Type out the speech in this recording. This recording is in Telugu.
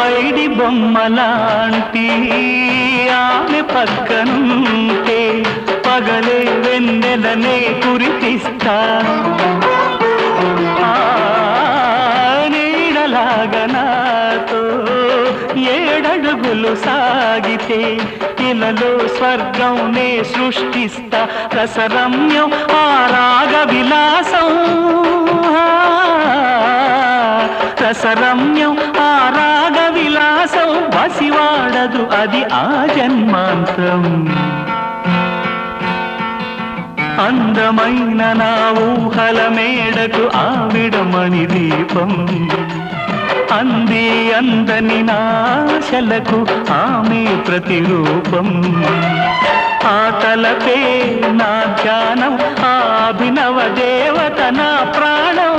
పైడి బొమ్మలాంటి ఆమె పక్కనుంటే పగలే వెన్నెలనే కురిపిస్తా నీడలాగా నాతో ఏడడుగులు సాగితే ఇలలో స్వర్గంనే సృష్టిస్తా రసరమ్యం ఆ రాగ విలాసం రసరమ్యం ఆ రాగ విలాసం వసివాడదు అది ఆ జన్మాంతం అందమైన నా ఊహల మేడకు ఆవిడమణి దీపం అంది అందని నాశలకు ఆమె ప్రతిరూపం ఆ తలపే నా ధ్యానం ఆ అభినవ దేవత నా ప్రాణం